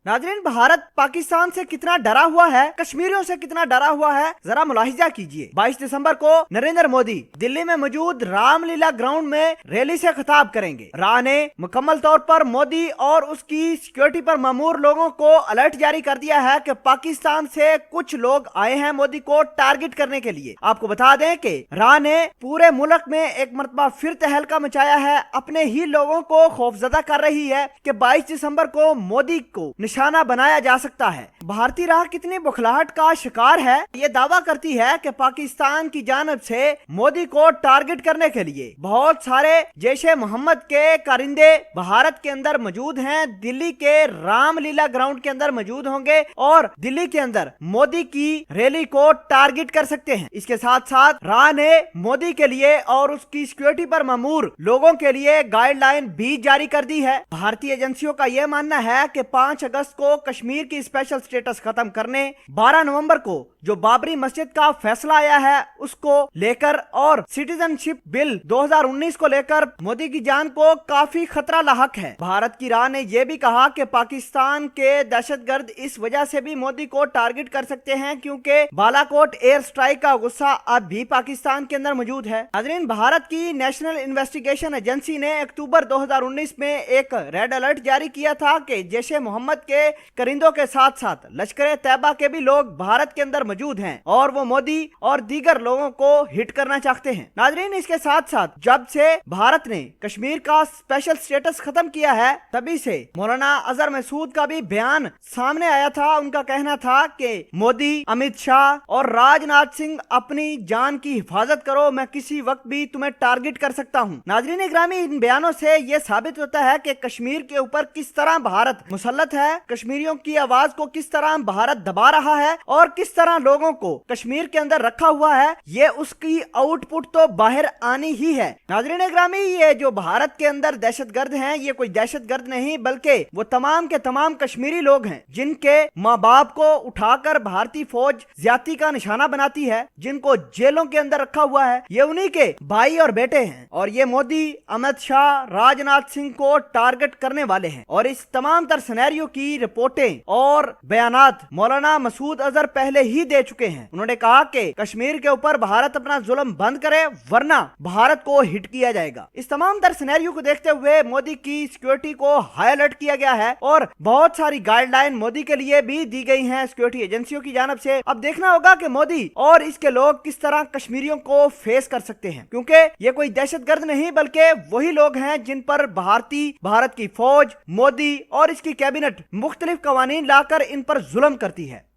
नाज़रीन, भारत पाकिस्तान से कितना डरा हुआ है, कश्मीरियों से कितना डरा हुआ है, जरा मुलाहिजा कीजिए। 22 दिसंबर को नरेंद्र मोदी दिल्ली में मौजूद रामलीला ग्राउंड में रैली से खिताब करेंगे। राह ने मुकम्मल तौर पर मोदी और उसकी सिक्योरिटी पर मामूर लोगों को अलर्ट जारी कर दिया है कि पाकिस्तान से कुछ लोग आए हैं मोदी को टारगेट करने के लिए। आपको बता दें कि राह ने पूरे मुल्क में एक मरतबा फिर तहलका मचाया है, अपने ही लोगों को खौफजदा कर रही है कि 22 दिसंबर को मोदी को निशाना बनाया जा सकता है। भारतीय राह कितनी बुखलाहट का शिकार है, ये दावा करती है कि पाकिस्तान की जानिब से मोदी को टारगेट करने के लिए बहुत सारे जैशे मोहम्मद के कारिंदे भारत के अंदर मौजूद हैं, दिल्ली के रामलीला ग्राउंड के अंदर मौजूद होंगे और दिल्ली के अंदर मोदी की रैली को टारगेट कर सकते हैं। इसके साथ साथ राह ने मोदी के लिए और उसकी सिक्योरिटी पर मामूर लोगों के लिए गाइडलाइन भी जारी कर दी है। भारतीय एजेंसियों का यह मानना है कि 5 अगस्त को कश्मीर की स्पेशल स्टेटस खत्म करने, 12 नवंबर को जो बाबरी मस्जिद का फैसला आया है उसको लेकर और सिटीजनशिप बिल 2019 को लेकर मोदी की जान को काफी खतरा लाहक है। भारत की राह ने यह भी कहा कि पाकिस्तान के दहशतगर्द इस वजह से भी मोदी को टारगेट कर सकते हैं क्योंकि बालाकोट एयर स्ट्राइक का गुस्सा अब भी पाकिस्तान के अंदर मौजूद है। नाज़रीन, भारत की नेशनल इन्वेस्टिगेशन एजेंसी ने अक्टूबर 2019 में एक रेड अलर्ट जारी किया था कि जैशे मोहम्मद के करिंदों के साथ साथ लश्कर तैयबा के भी लोग भारत के अंदर मौजूद हैं और वो मोदी और दीगर लोगों को हिट करना चाहते हैं। नाज़रीन, इसके साथ साथ जब से भारत ने कश्मीर का स्पेशल स्टेटस खत्म किया है तभी से मौलाना अजहर मसूद का भी बयान सामने आया था। उनका कहना था कि मोदी, अमित शाह और राजनाथ सिंह अपनी जान की हिफाजत करो, मैं किसी वक्त भी तुम्हें टारगेट कर सकता हूँ। नाज़रीन इकरामी, इन बयानों से ये साबित होता है कि कश्मीर के ऊपर किस तरह भारत मुसल्लत है, कश्मीरियों की आवाज को किस तरह भारत दबा रहा है और किस तरह लोगों को कश्मीर के अंदर रखा हुआ है। ये उसकी आउटपुट तो बाहर आनी ही है। नाज़रीन इकरामी, ये जो भारत के अंदर दहशतगर्द हैं, ये कोई दहशतगर्द नहीं बल्कि वो तमाम के तमाम कश्मीरी लोग हैं जिनके माँ बाप को उठाकर भारतीय फौज ज्यादती का निशाना बनाती है, जिनको जेलों के अंदर रखा हुआ है। ये उन्हीं के भाई और बेटे हैं और ये मोदी, अमित शाह, राजनाथ सिंह को टारगेट करने वाले हैं। और इस तमाम तर सिनेरियो की रिपोर्टें और बयानात मौलाना मसूद अजहर पहले ही दे चुके हैं। उन्होंने कहा कि कश्मीर के ऊपर भारत अपना जुल्म बंद करे वरना भारत को हिट किया जाएगा। इस तमाम तर सिनेरियो को देखते हुए मोदी की सिक्योरिटी को हाई अलर्ट किया गया है और बहुत सारी गाइडलाइन मोदी के लिए भी दी गई हैं सिक्योरिटी एजेंसियों की जानिब से। अब देखना होगा कि मोदी और इसके लोग किस तरह कश्मीरियों को फेस कर सकते हैं, क्योंकि ये कोई दहशतगर्द नहीं बल्कि वही लोग हैं जिन पर भारत की फौज, मोदी और इसकी कैबिनेट मुख्तलिफ कवानीन लाकर इन पर जुल्म करती है।